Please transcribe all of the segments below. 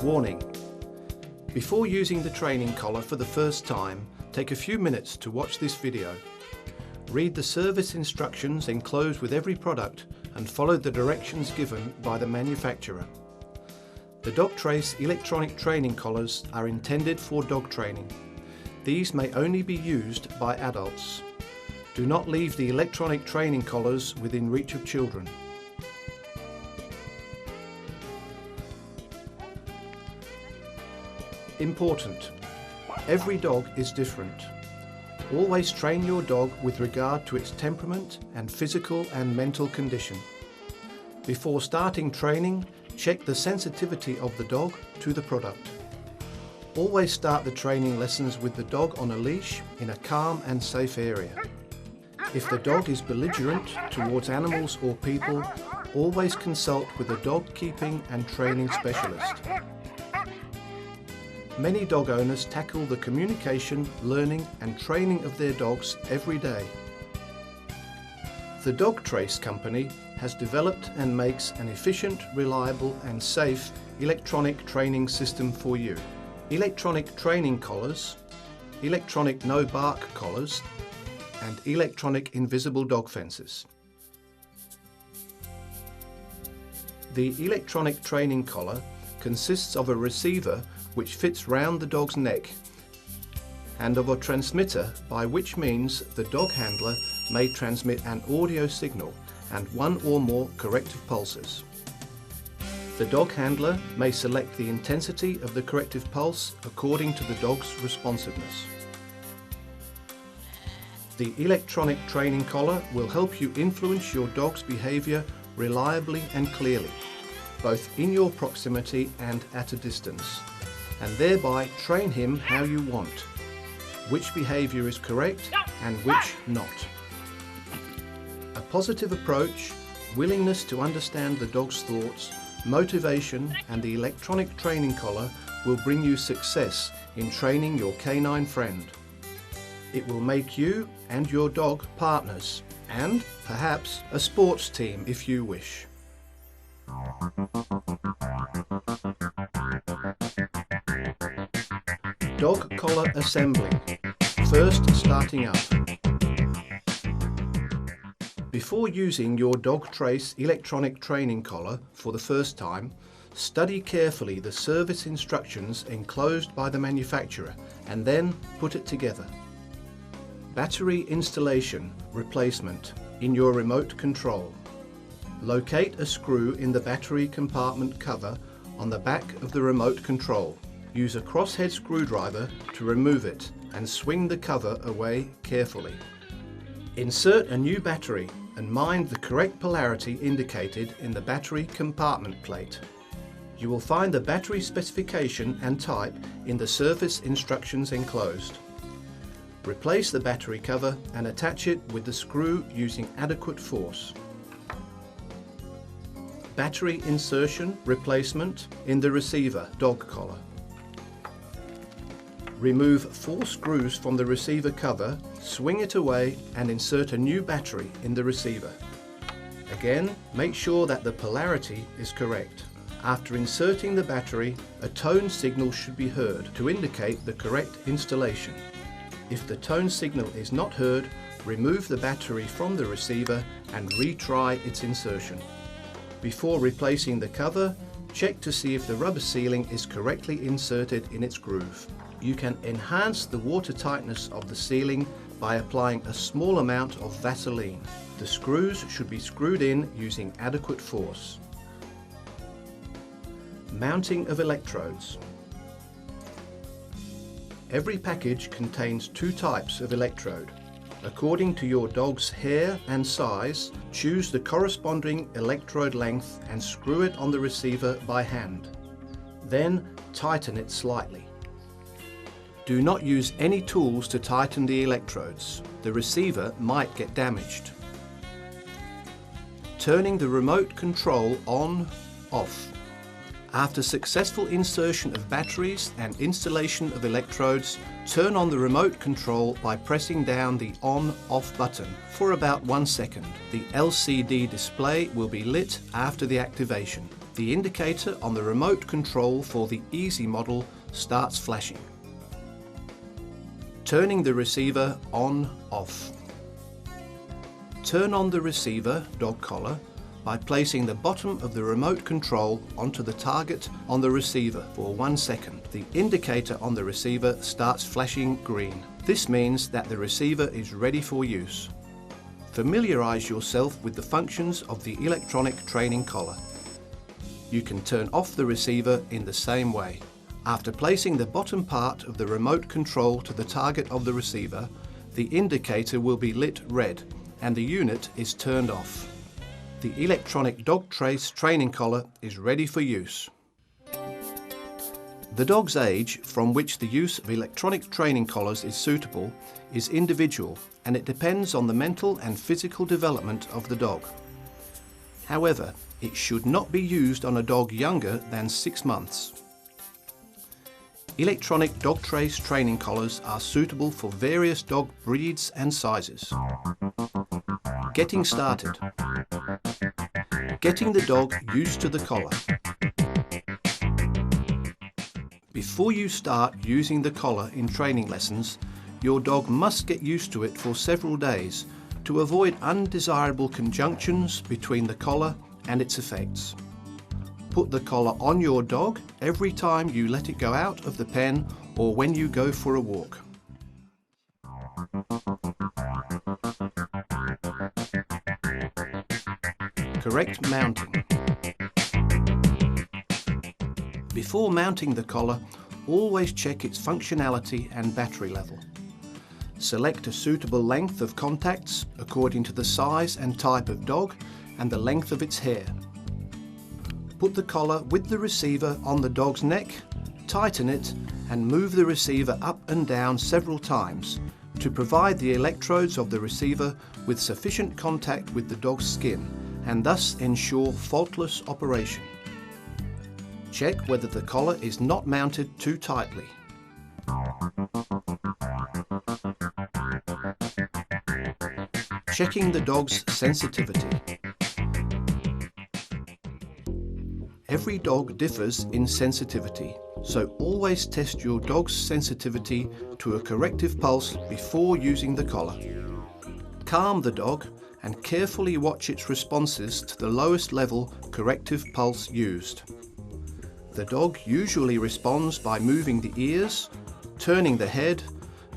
Warning: before using the training collar for the first time, take a few minutes to watch this video. Read the service instructions enclosed with every product and follow the directions given by the manufacturer. The Dogtrace electronic training collars are intended for dog training. These may only be used by adults. Do not leave the electronic training collars within reach of children. Important: every dog is different. Always train your dog with regard to its temperament and physical and mental condition. Before starting training, check the sensitivity of the dog to the product. Always start the training lessons with the dog on a leash in a calm and safe area. If the dog is belligerent towards animals or people, always consult with a dog keeping and training specialist. Many dog owners tackle the communication, learning and training of their dogs every day. The Dogtrace company has developed and makes an efficient, reliable and safe electronic training system for you. Electronic training collars, electronic no-bark collars and electronic invisible dog fences. The electronic training collar consists of a receiver which fits round the dog's neck and of a transmitter by which means the dog handler may transmit an audio signal and one or more corrective pulses. The dog handler may select the intensity of the corrective pulse according to the dog's responsiveness. The electronic training collar will help you influence your dog's behaviour reliably and clearly, both in your proximity and at a distance, and thereby train him how you want, which behaviour is correct and which not. A positive approach, willingness to understand the dog's thoughts, motivation and the electronic training collar will bring you success in training your canine friend. It will make you and your dog partners and perhaps a sports team if you wish. Dog collar assembling. First starting up. Before using your Dogtrace electronic training collar for the first time, study carefully the service instructions enclosed by the manufacturer and then put it together. Battery installation replacement in your remote control. Locate a screw in the battery compartment cover on the back of the remote control. Use a crosshead screwdriver to remove it and swing the cover away carefully. Insert a new battery and mind the correct polarity indicated in the battery compartment plate. You will find the battery specification and type in the service instructions enclosed. Replace the battery cover and attach it with the screw using adequate force. Battery insertion replacement in the receiver dog collar. Remove 4 screws from the receiver cover, swing it away and insert a new battery in the receiver. Again, make sure that the polarity is correct. After inserting the battery, a tone signal should be heard to indicate the correct installation. If the tone signal is not heard, remove the battery from the receiver and retry its insertion. Before replacing the cover, check to see if the rubber sealing is correctly inserted in its groove. You can enhance the watertightness of the sealing by applying a small amount of Vaseline. The screws should be screwed in using adequate force. Mounting of electrodes. Every package contains 2 types of electrode. According to your dog's hair and size, choose the corresponding electrode length and screw it on the receiver by hand. Then tighten it slightly. Do not use any tools to tighten the electrodes. The receiver might get damaged. Turning the remote control on, off. After successful insertion of batteries and installation of electrodes, turn on the remote control by pressing down the on/off button for about 1 second. The LCD display will be lit after the activation. The indicator on the remote control for the Easy model starts flashing. Turning the receiver on/off. Turn on the receiver dog collar by placing the bottom of the remote control onto the target on the receiver for 1 second. The indicator on the receiver starts flashing green. This means that the receiver is ready for use. Familiarise yourself with the functions of the electronic training collar. You can turn off the receiver in the same way. After placing the bottom part of the remote control to the target of the receiver, the indicator will be lit red and the unit is turned off. The electronic Dogtrace training collar is ready for use. The dog's age from which the use of electronic training collars is suitable is individual, and it depends on the mental and physical development of the dog. However, it should not be used on a dog younger than 6 months. Electronic Dogtrace training collars are suitable for various dog breeds and sizes. Getting started. Getting the dog used to the collar. Before you start using the collar in training lessons, your dog must get used to it for several days to avoid undesirable conjunctions between the collar and its effects. Put the collar on your dog every time you let it go out of the pen or when you go for a walk. Correct mounting. Before mounting the collar, always check its functionality and battery level. Select a suitable length of contacts according to the size and type of dog and the length of its hair. Put the collar with the receiver on the dog's neck, tighten it and move the receiver up and down several times to provide the electrodes of the receiver with sufficient contact with the dog's skin and thus ensure faultless operation. Check whether the collar is not mounted too tightly. Checking the dog's sensitivity. Every dog differs in sensitivity, so always test your dog's sensitivity to a corrective pulse before using the collar. Calm the dog and carefully watch its responses to the lowest level corrective pulse used. The dog usually responds by moving the ears, turning the head,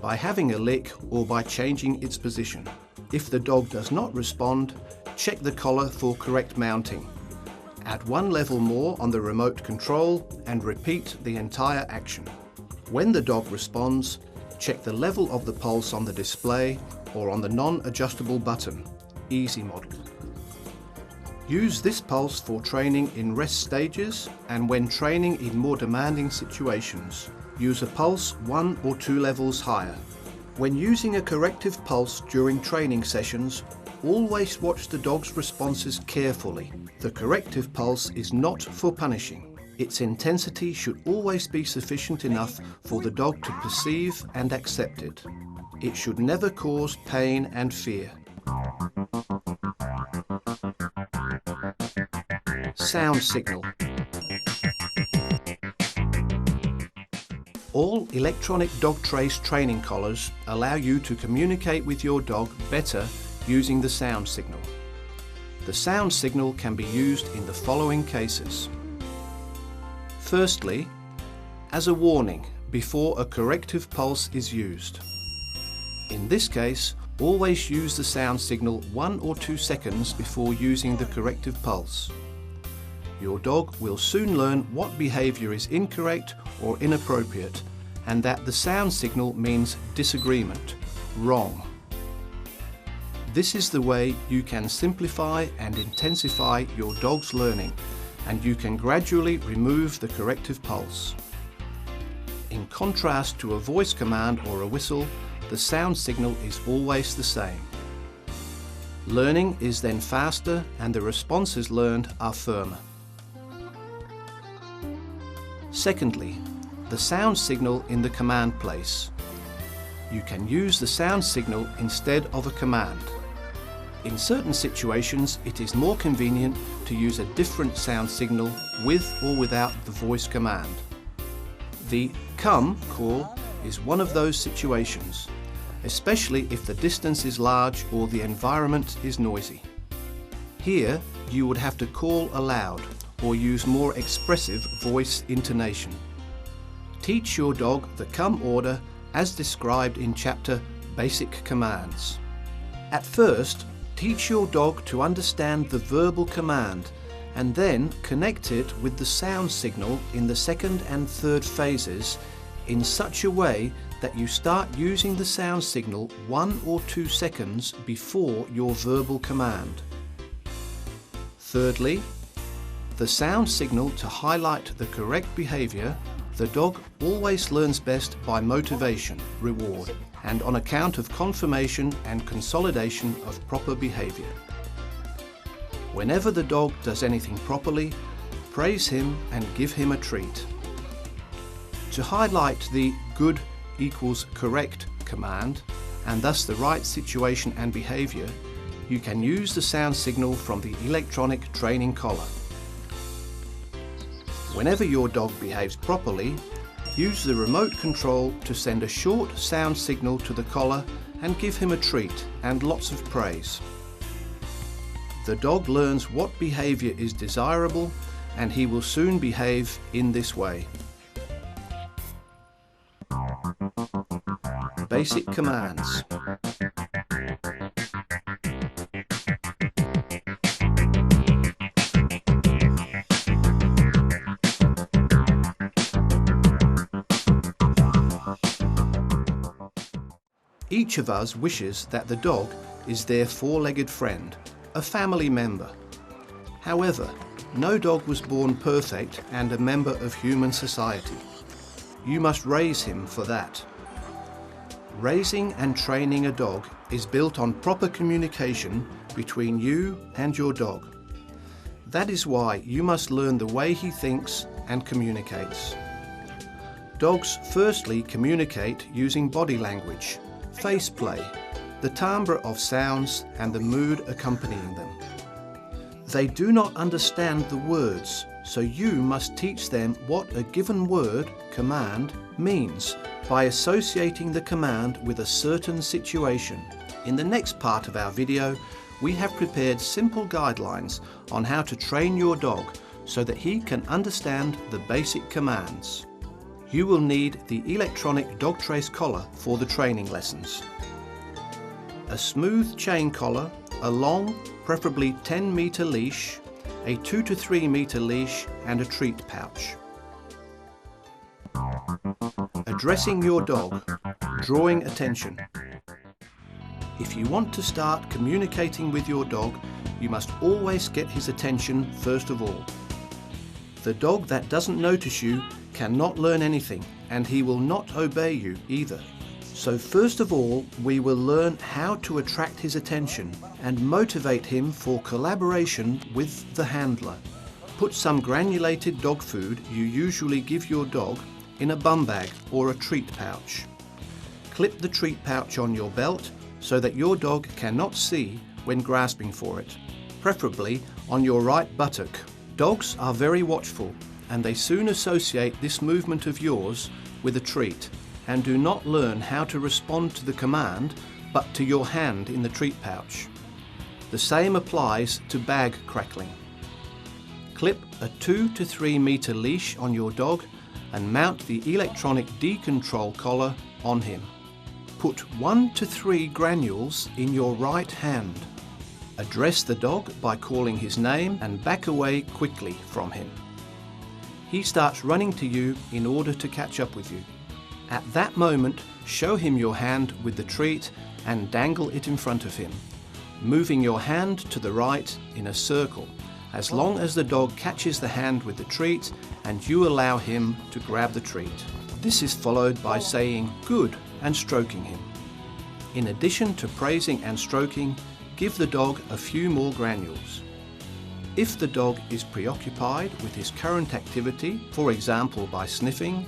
by having a lick or by changing its position. If the dog does not respond, check the collar for correct mounting. Add 1 level more on the remote control and repeat the entire action. When the dog responds, check the level of the pulse on the display or on the non-adjustable button, Easy model. Use this pulse for training in rest stages and when training in more demanding situations. Use a pulse 1 or 2 levels higher. When using a corrective pulse during training sessions, always watch the dog's responses carefully. The corrective pulse is not for punishing. Its intensity should always be sufficient enough for the dog to perceive and accept it. It should never cause pain and fear. Sound signal. All electronic Dogtrace training collars allow you to communicate with your dog better using the sound signal. The sound signal can be used in the following cases. Firstly, as a warning before a corrective pulse is used. In this case, always use the sound signal 1 or 2 seconds before using the corrective pulse. Your dog will soon learn what behaviour is incorrect or inappropriate, and that the sound signal means disagreement, wrong. This is the way you can simplify and intensify your dog's learning, and you can gradually remove the corrective pulse. In contrast to a voice command or a whistle, the sound signal is always the same. Learning is then faster and the responses learned are firmer. Secondly, the sound signal in the command place. You can use the sound signal instead of a command. In certain situations, it is more convenient to use a different sound signal with or without the voice command. The "come" call is one of those situations, especially if the distance is large or the environment is noisy. Here, you would have to call aloud or use more expressive voice intonation. Teach your dog the come order as described in chapter Basic Commands. At first, teach your dog to understand the verbal command and then connect it with the sound signal in the second and third phases in such a way that you start using the sound signal 1 or 2 seconds before your verbal command. Thirdly, the sound signal to highlight the correct behaviour. The dog always learns best by motivation, reward, and on account of confirmation and consolidation of proper behaviour. Whenever the dog does anything properly, praise him and give him a treat. To highlight the good equals correct command, and thus the right situation and behaviour, you can use the sound signal from the electronic training collar. Whenever your dog behaves properly, use the remote control to send a short sound signal to the collar and give him a treat and lots of praise. The dog learns what behaviour is desirable and he will soon behave in this way. Basic commands. Each of us wishes that the dog is their four-legged friend, a family member. However, no dog was born perfect and a member of human society. You must raise him for that. Raising and training a dog is built on proper communication between you and your dog. That is why you must learn the way he thinks and communicates. Dogs firstly communicate using body language, face play, the timbre of sounds and the mood accompanying them. They do not understand the words, so you must teach them what a given word, command, means by associating the command with a certain situation. In the next part of our video, we have prepared simple guidelines on how to train your dog so that he can understand the basic commands. You will need the electronic Dogtrace collar for the training lessons. A smooth chain collar, a long, preferably 10-metre leash, a 2 to 3 metre leash and a treat pouch. Addressing your dog, drawing attention. If you want to start communicating with your dog, you must always get his attention first of all. The dog that doesn't notice you cannot learn anything, and he will not obey you either. So first of all, we will learn how to attract his attention and motivate him for collaboration with the handler. Put some granulated dog food you usually give your dog in a bum bag or a treat pouch. Clip the treat pouch on your belt so that your dog cannot see when grasping for it, preferably on your right buttock. Dogs are very watchful and they soon associate this movement of yours with a treat and do not learn how to respond to the command but to your hand in the treat pouch. The same applies to bag crackling. Clip a 2 to 3 metre leash on your dog and mount the electronic D-control collar on him. Put 1 to 3 granules in your right hand. Address the dog by calling his name and back away quickly from him. He starts running to you in order to catch up with you. At that moment, show him your hand with the treat and dangle it in front of him, moving your hand to the right in a circle, as long as the dog catches the hand with the treat and you allow him to grab the treat. This is followed by saying "good" and stroking him. In addition to praising and stroking, give the dog a few more granules. If the dog is preoccupied with his current activity, for example by sniffing,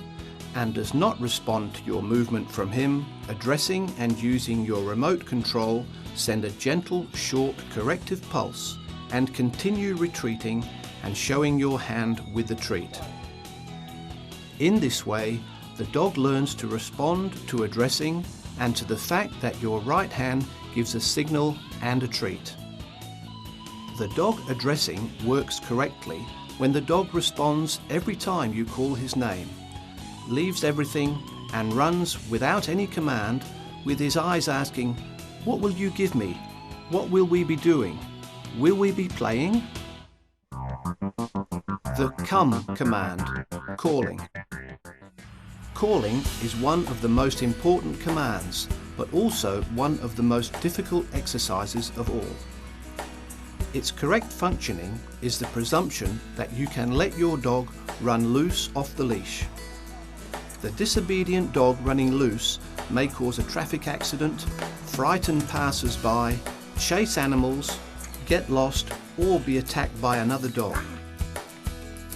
and does not respond to your movement from him, addressing and using your remote control, send a gentle, short corrective pulse and continue retreating and showing your hand with the treat. In this way, the dog learns to respond to addressing and to the fact that your right hand gives a signal and a treat. The dog addressing works correctly when the dog responds every time you call his name, leaves everything and runs without any command, with his eyes asking, "What will you give me? What will we be doing? Will we be playing?" The come command, calling. Calling is one of the most important commands, but also one of the most difficult exercises of all. Its correct functioning is the presumption that you can let your dog run loose off the leash. The disobedient dog running loose may cause a traffic accident, frighten passers-by, chase animals, get lost, or be attacked by another dog.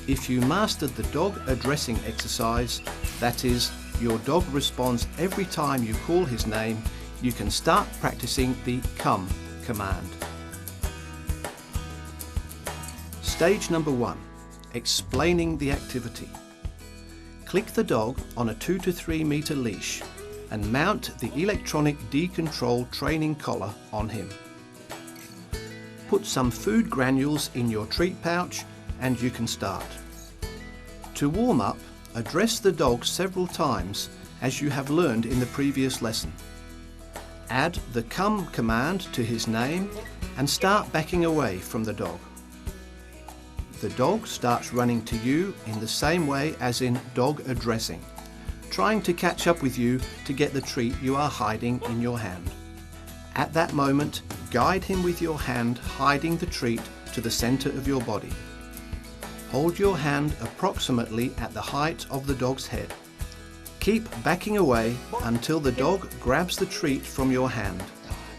If you mastered the dog addressing exercise, that is, your dog responds every time you call his name, you can start practicing the come command. Stage number 1, explaining the activity. Click the dog on a 2 to 3 meter leash and mount the electronic decontrol training collar on him. Put some food granules in your treat pouch and you can start. To warm up, address the dog several times as you have learned in the previous lesson. Add the come command to his name and start backing away from the dog. The dog starts running to you in the same way as in dog addressing, trying to catch up with you to get the treat you are hiding in your hand. At that moment, guide him with your hand hiding the treat to the center of your body. Hold your hand approximately at the height of the dog's head. Keep backing away until the dog grabs the treat from your hand.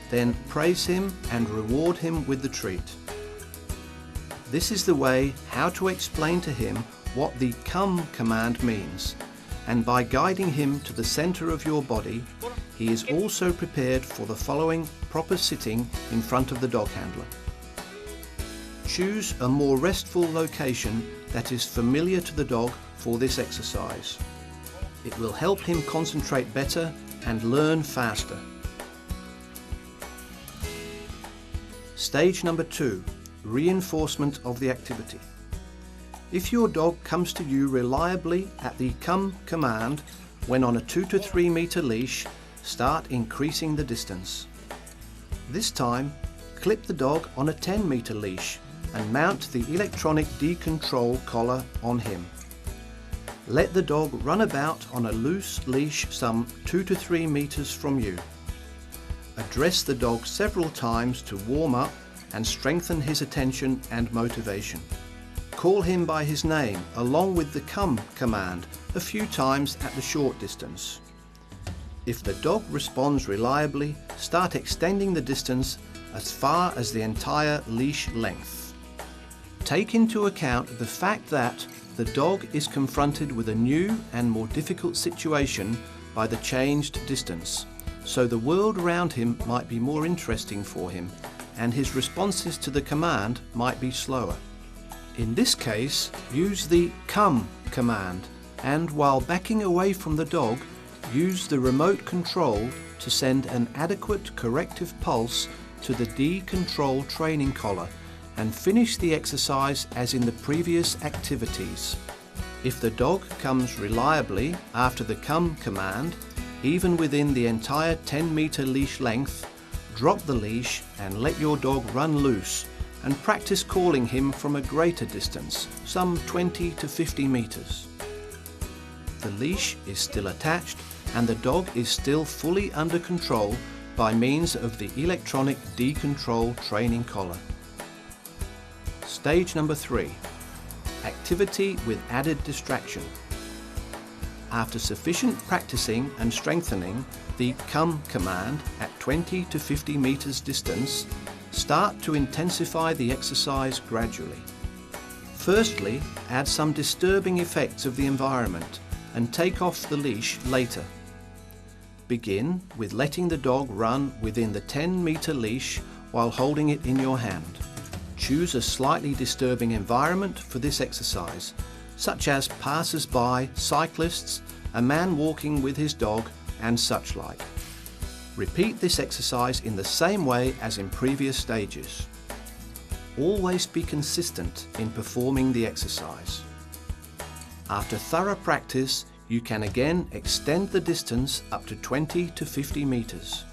Then praise him and reward him with the treat. This is the way how to explain to him what the come command means, and by guiding him to the center of your body, he is also prepared for the following proper sitting in front of the dog handler. Choose a more restful location that is familiar to the dog for this exercise. It will help him concentrate better and learn faster. Stage number 2, reinforcement of the activity. If your dog comes to you reliably at the come command when on a 2 to 3 meter leash, start increasing the distance. This time, clip the dog on a 10 meter leash and mount the electronic decontrol collar on him. Let the dog run about on a loose leash some 2 to 3 meters from you. Address the dog several times to warm up and strengthen his attention and motivation. Call him by his name along with the come command a few times at the short distance. If the dog responds reliably, start extending the distance as far as the entire leash length. Take into account the fact that the dog is confronted with a new and more difficult situation by the changed distance, so the world around him might be more interesting for him and his responses to the command might be slower. In this case, use the come command and while backing away from the dog, use the remote control to send an adequate corrective pulse to the decontrol training collar and finish the exercise as in the previous activities. If the dog comes reliably after the come command, even within the entire 10 meter leash length, drop the leash and let your dog run loose and practice calling him from a greater distance, some 20 to 50 meters. The leash is still attached and the dog is still fully under control by means of the electronic decontrol training collar. Stage number 3, activity with added distraction. After sufficient practicing and strengthening the come command at 20 to 50 meters distance, Start to intensify the exercise gradually. Firstly, add some disturbing effects of the environment and take off the leash later. Begin with letting the dog run within the 10-meter leash while holding it in your hand. Choose a slightly disturbing environment for this exercise, such as passers-by, cyclists, a man walking with his dog, and such like. Repeat this exercise in the same way as in previous stages. Always be consistent in performing the exercise. After thorough practice, you can again extend the distance up to 20 to 50 meters.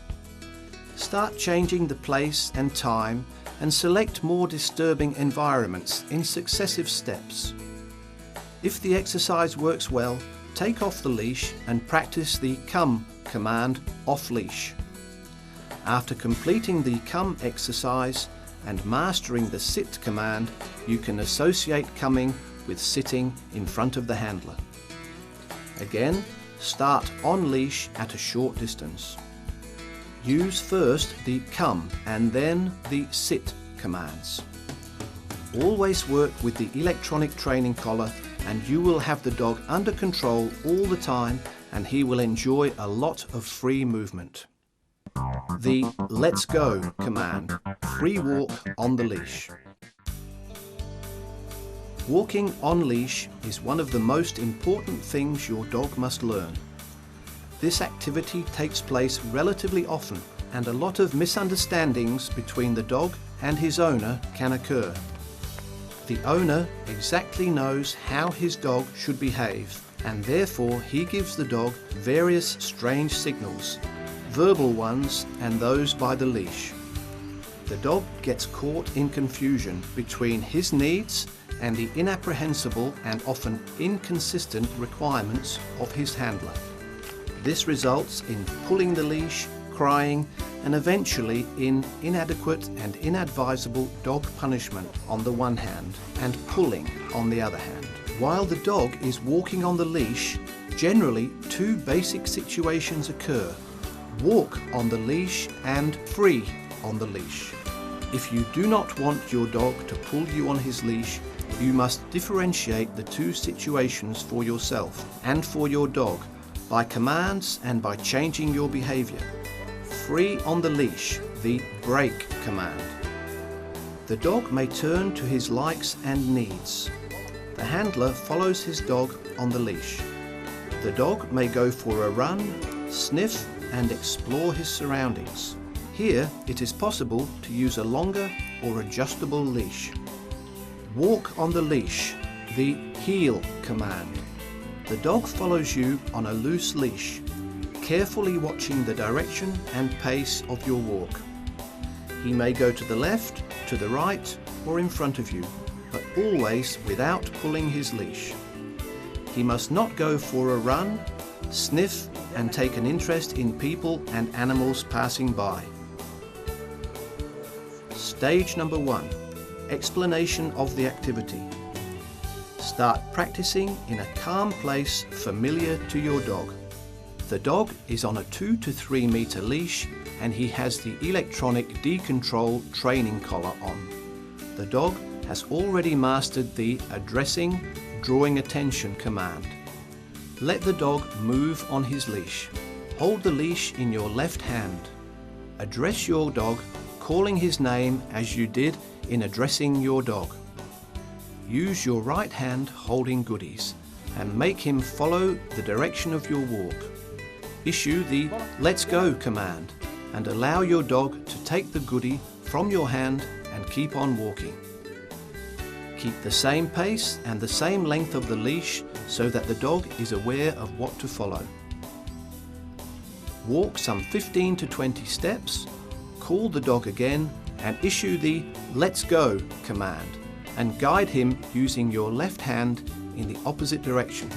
Start changing the place and time and select more disturbing environments in successive steps. If the exercise works well, take off the leash and practice the come command off leash. After completing the come exercise and mastering the sit command, you can associate coming with sitting in front of the handler. Again, start on leash at a short distance. Use first the come and then the sit commands. Always work with the electronic training collar and you will have the dog under control all the time and he will enjoy a lot of free movement. The let's go command, free walk on the leash. Walking on leash is one of the most important things your dog must learn. This activity takes place relatively often and a lot of misunderstandings between the dog and his owner can occur. The owner exactly knows how his dog should behave and therefore he gives the dog various strange signals, verbal ones and those by the leash. The dog gets caught in confusion between his needs and the inapprehensible and often inconsistent requirements of his handler. This results in pulling the leash, crying, and eventually in inadequate and inadvisable dog punishment on the one hand and pulling on the other hand. While the dog is walking on the leash, generally two basic situations occur: walk on the leash and free on the leash. If you do not want your dog to pull you on his leash, you must differentiate the two situations for yourself and for your dog by commands and by changing your behaviour. Free on the leash, the break command. The dog may turn to his likes and needs. The handler follows his dog on the leash. The dog may go for a run, sniff and explore his surroundings. Here it is possible to use a longer or adjustable leash. Walk on the leash, the heel command. The dog follows you on a loose leash, carefully watching the direction and pace of your walk. He may go to the left, to the right or in front of you, but always without pulling his leash. He must not go for a run, sniff and take an interest in people and animals passing by. Stage number 1. Explanation of the activity. Start practicing in a calm place familiar to your dog. The dog is on a 2 to 3 meter leash and he has the electronic decontrol training collar on. The dog has already mastered the addressing, drawing attention command. Let the dog move on his leash. Hold the leash in your left hand. Address your dog, calling his name as you did in addressing your dog. Use your right hand holding goodies and make him follow the direction of your walk. Issue the let's go command and allow your dog to take the goodie from your hand and keep on walking. Keep the same pace and the same length of the leash so that the dog is aware of what to follow. Walk some 15 to 20 steps, call the dog again and issue the let's go command and guide him using your left hand in the opposite direction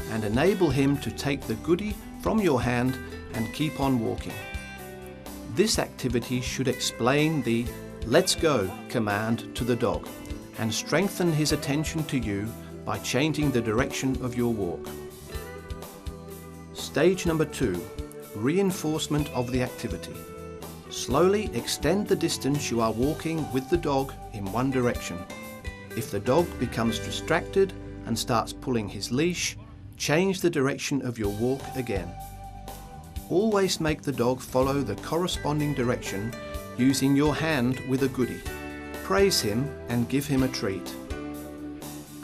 and enable him to take the goodie from your hand and keep on walking. This activity should explain the let's go command to the dog and strengthen his attention to you by changing the direction of your walk. Stage number 2. Reinforcement of the activity. Slowly extend the distance you are walking with the dog in one direction. If the dog becomes distracted and starts pulling his leash, change the direction of your walk again. Always make the dog follow the corresponding direction using your hand with a goodie. Praise him and give him a treat.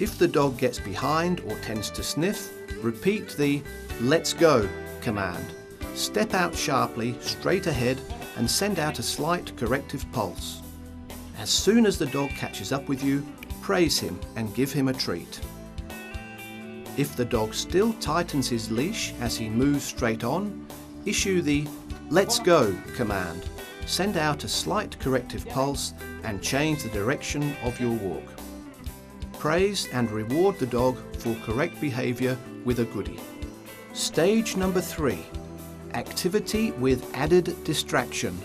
If the dog gets behind or tends to sniff, repeat the "Let's go" command. Step out sharply, straight ahead, and send out a slight corrective pulse. As soon as the dog catches up with you, praise him and give him a treat. If the dog still tightens his leash as he moves straight on, issue the "Let's go" command. Send out a slight corrective pulse and change the direction of your walk. Praise and reward the dog for correct behaviour with a goodie. Stage number 3. Activity with added distraction.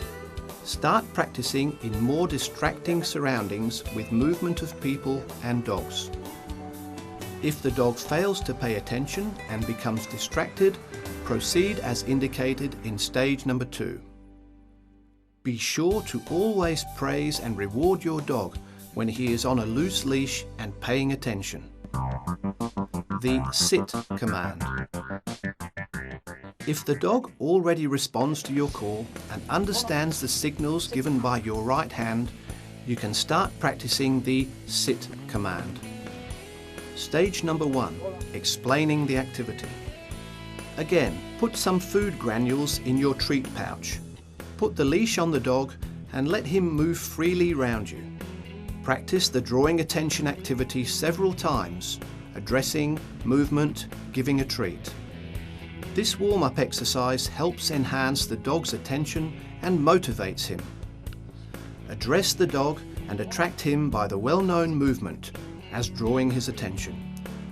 Start practicing in more distracting surroundings with movement of people and dogs. If the dog fails to pay attention and becomes distracted, proceed as indicated in stage number 2. Be sure to always praise and reward your dog when he is on a loose leash and paying attention. The sit command. If the dog already responds to your call and understands the signals given by your right hand, you can start practicing the sit command. Stage number 1, explaining the activity. Again, put some food granules in your treat pouch. Put the leash on the dog and let him move freely round you. Practice the drawing attention activity several times, addressing, movement, giving a treat. This warm-up exercise helps enhance the dog's attention and motivates him. Address the dog and attract him by the well-known movement, as drawing his attention,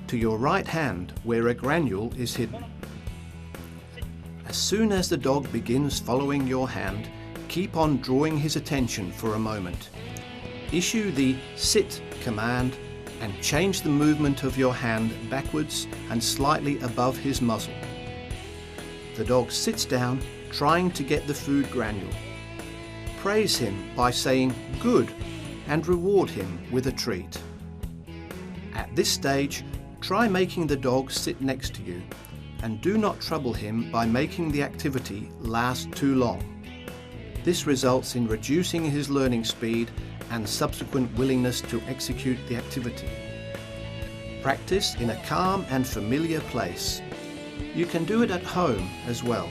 to your right hand where a granule is hidden. As soon as the dog begins following your hand, keep on drawing his attention for a moment. Issue the sit command and change the movement of your hand backwards and slightly above his muzzle. The dog sits down, trying to get the food granule. Praise him by saying "good" and reward him with a treat. At this stage, try making the dog sit next to you and do not trouble him by making the activity last too long. This results in reducing his learning speed and subsequent willingness to execute the activity. Practice in a calm and familiar place. You can do it at home as well.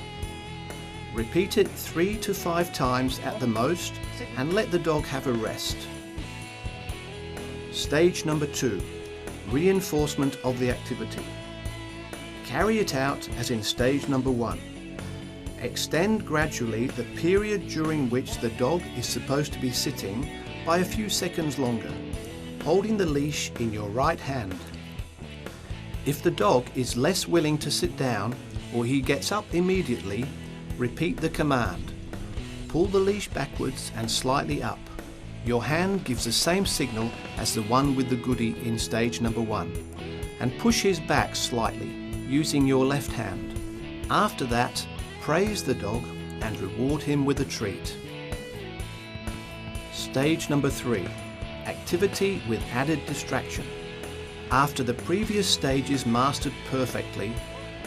Repeat it 3 to 5 times at the most and let the dog have a rest. Stage number 2, reinforcement of the activity. Carry it out as in stage number 1. Extend gradually the period during which the dog is supposed to be sitting by a few seconds longer, holding the leash in your right hand. If the dog is less willing to sit down or he gets up immediately, repeat the command. Pull the leash backwards and slightly up. Your hand gives the same signal as the one with the goodie in stage number 1, and push his back slightly using your left hand. After that, praise the dog and reward him with a treat. Stage number 3, activity with added distraction. After the previous stage is mastered perfectly,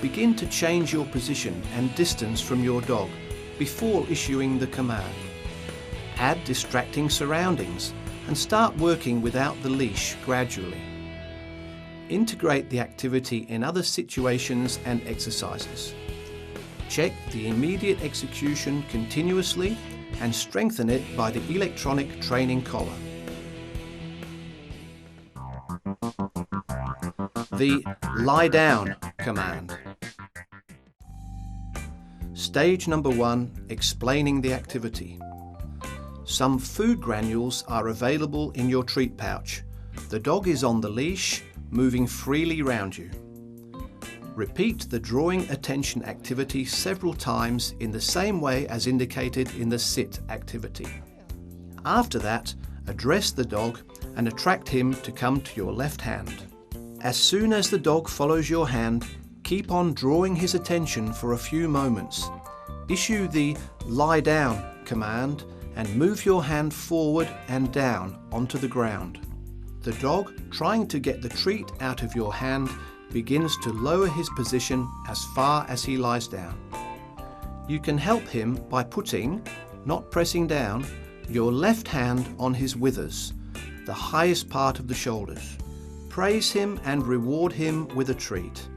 begin to change your position and distance from your dog before issuing the command. Add distracting surroundings and start working without the leash gradually. Integrate the activity in other situations and exercises. Check the immediate execution continuously and strengthen it by the electronic training collar. The lie down command. Stage number 1, explaining the activity. Some food granules are available in your treat pouch. The dog is on the leash, moving freely round you. Repeat the drawing attention activity several times in the same way as indicated in the sit activity. After that, address the dog and attract him to come to your left hand. As soon as the dog follows your hand, keep on drawing his attention for a few moments. Issue the lie down command and move your hand forward and down onto the ground. The dog, trying to get the treat out of your hand, begins to lower his position as far as he lies down. You can help him by putting, not pressing down, your left hand on his withers, the highest part of the shoulders. Praise him and reward him with a treat.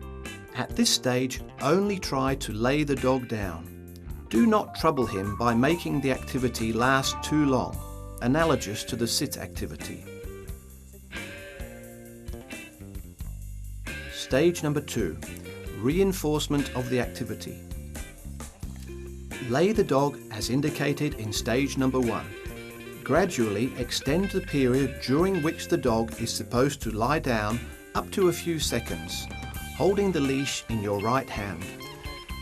At this stage, only try to lay the dog down. Do not trouble him by making the activity last too long, analogous to the sit activity. Stage number 2, reinforcement of the activity. Lay the dog as indicated in stage number 1. Gradually extend the period during which the dog is supposed to lie down up to a few seconds, holding the leash in your right hand.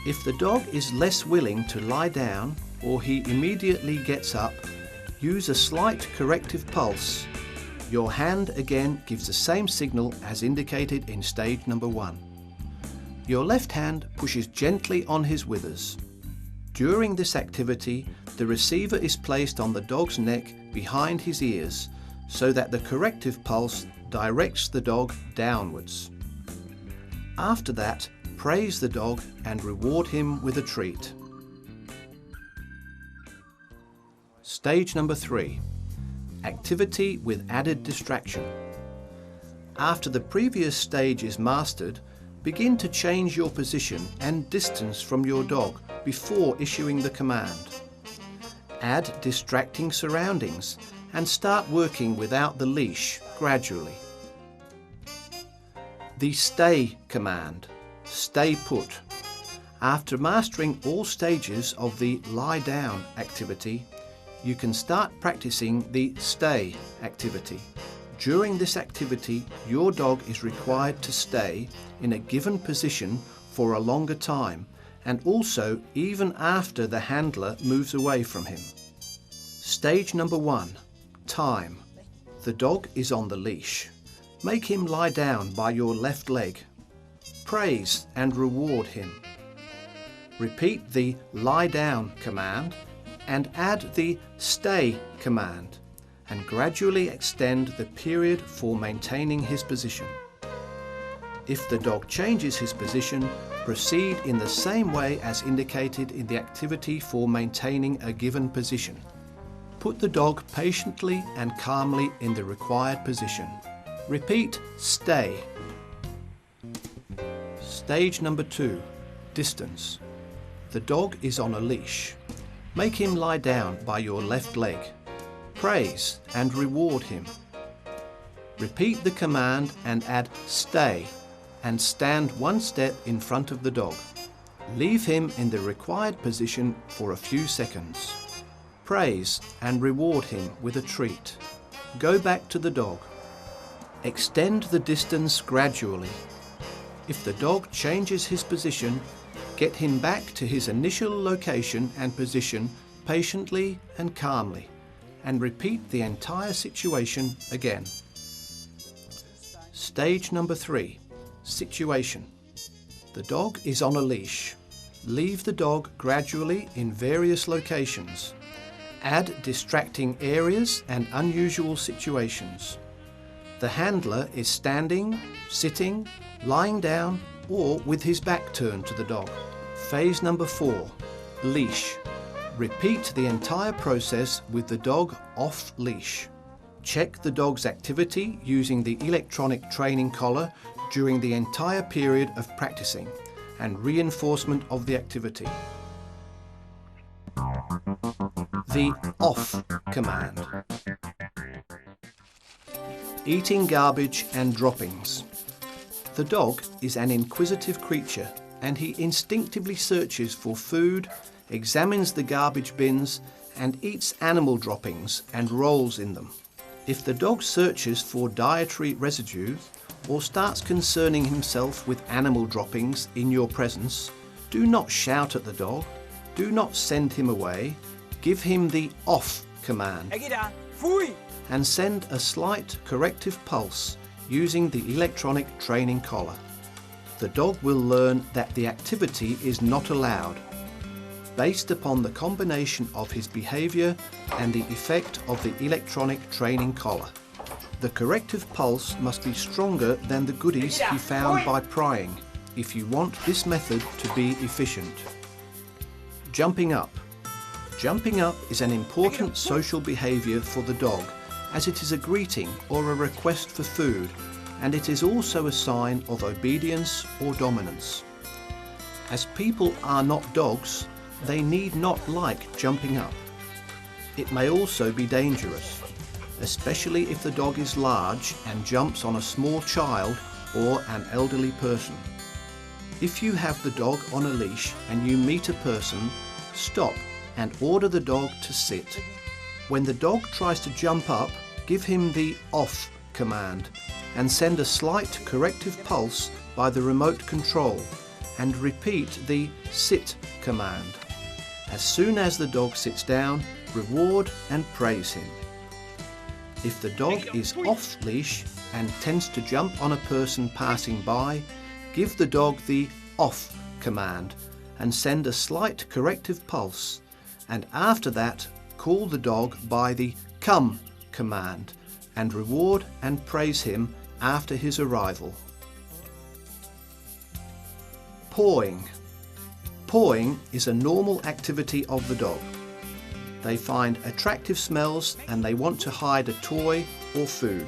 If the dog is less willing to lie down or he immediately gets up, use a slight corrective pulse. Your hand again gives the same signal as indicated in stage number 1. Your left hand pushes gently on his withers. During this activity, the receiver is placed on the dog's neck behind his ears so that the corrective pulse directs the dog downwards. After that, praise the dog and reward him with a treat. Stage number 3. Activity with added distraction. After the previous stage is mastered, begin to change your position and distance from your dog before issuing the command. Add distracting surroundings and start working without the leash gradually. The stay command, stay put. After mastering all stages of the lie down activity, you can start practicing the stay activity. During this activity, your dog is required to stay in a given position for a longer time, and also even after the handler moves away from him. Stage number 1, time. The dog is on the leash. Make him lie down by your left leg. Praise and reward him. Repeat the lie down command and add the stay command, and gradually extend the period for maintaining his position. If the dog changes his position, proceed in the same way as indicated in the activity for maintaining a given position. Put the dog patiently and calmly in the required position. Repeat stay. Stage number 2, distance. The dog is on a leash. Make him lie down by your left leg. Praise and reward him. Repeat the command and add stay and stand one step in front of the dog. Leave him in the required position for a few seconds. Praise and reward him with a treat. Go back to the dog. Extend the distance gradually. If the dog changes his position, get him back to his initial location and position patiently and calmly, and repeat the entire situation again. Stage number 3, situation. The dog is on a leash. Leave the dog gradually in various locations. Add distracting areas and unusual situations. The handler is standing, sitting, lying down, or with his back turned to the dog. Phase number 4, leash. Repeat the entire process with the dog off leash. Check the dog's activity using the electronic training collar during the entire period of practicing and reinforcement of the activity. The off command. Eating garbage and droppings. The dog is an inquisitive creature and he instinctively searches for food, examines the garbage bins and eats animal droppings and rolls in them. If the dog searches for dietary residue or starts concerning himself with animal droppings in your presence, do not shout at the dog, do not send him away, give him the off command and send a slight corrective pulse using the electronic training collar. The dog will learn that the activity is not allowed. based upon the combination of his behaviour and the effect of the electronic training collar. The corrective pulse must be stronger than the goodies he found by prying, if you want this method to be efficient. Jumping up. Jumping up is an important social behaviour for the dog, as it is a greeting or a request for food, and it is also a sign of obedience or dominance. As people are not dogs, they need not like jumping up. It may also be dangerous, especially if the dog is large and jumps on a small child or an elderly person. If you have the dog on a leash and you meet a person, stop and order the dog to sit. When the dog tries to jump up, give him the off command and send a slight corrective pulse by the remote control and repeat the sit command. As soon as the dog sits down, reward and praise him. If the dog is off leash and tends to jump on a person passing by, give the dog the off command and send a slight corrective pulse, and after that call the dog by the come command and reward and praise him after his arrival. Pawing. Pawing is a normal activity of the dog. They find attractive smells and they want to hide a toy or food.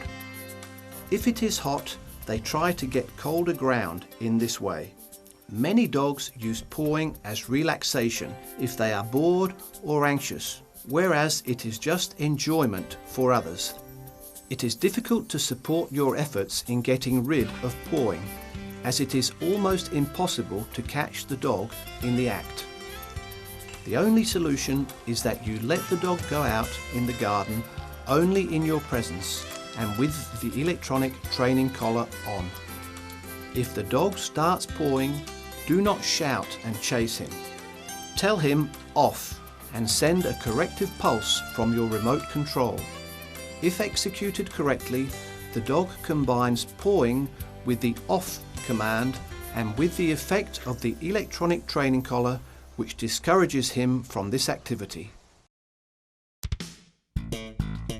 If it is hot, they try to get colder ground in this way. Many dogs use pawing as relaxation if they are bored or anxious, whereas it is just enjoyment for others. It is difficult to support your efforts in getting rid of pawing, as it is almost impossible to catch the dog in the act. The only solution is that you let the dog go out in the garden only in your presence and with the electronic training collar on. If the dog starts pawing, do not shout and chase him. Tell him off and send a corrective pulse from your remote control. If executed correctly, the dog combines pawing with the off command and with the effect of the electronic training collar, which discourages him from this activity.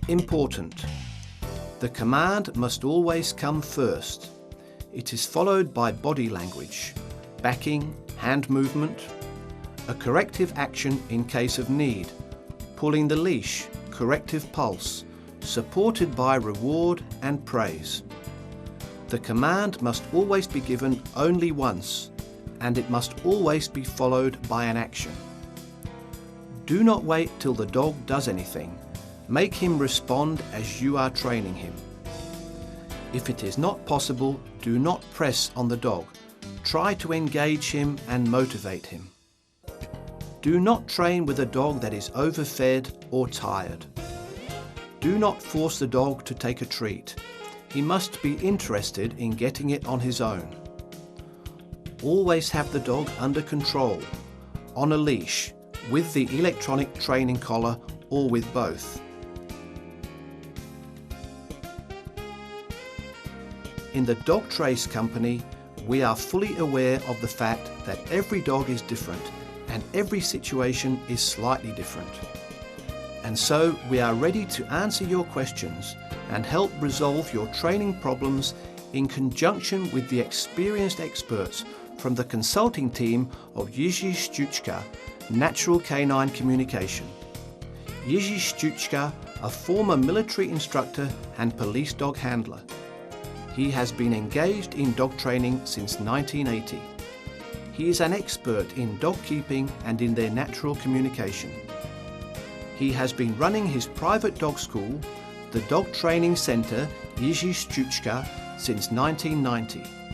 Important. The command must always come first. It is followed by body language, backing, hand movement, a corrective action in case of need, pulling the leash, corrective pulse, supported by reward and praise. The command must always be given only once, and it must always be followed by an action. Do not wait till the dog does anything. Make him respond as you are training him. If it is not possible, do not press on the dog. Try to engage him and motivate him. Do not train with a dog that is overfed or tired. Do not force the dog to take a treat. He must be interested in getting it on his own. Always have the dog under control, on a leash, with the electronic training collar or with both. In the Dogtrace company, we are fully aware of the fact that every dog is different and every situation is slightly different. And so we are ready to answer your questions and help resolve your training problems in conjunction with the experienced experts from the consulting team of Jiří Šťůčka, Natural Canine Communication. Jiří Šťůčka, a former military instructor and police dog handler. He has been engaged in dog training since 1980. He is an expert in dog keeping and in their natural communication. He has been running his private dog school, the Dog Training Centre Jiří Šťůčka, since 1990.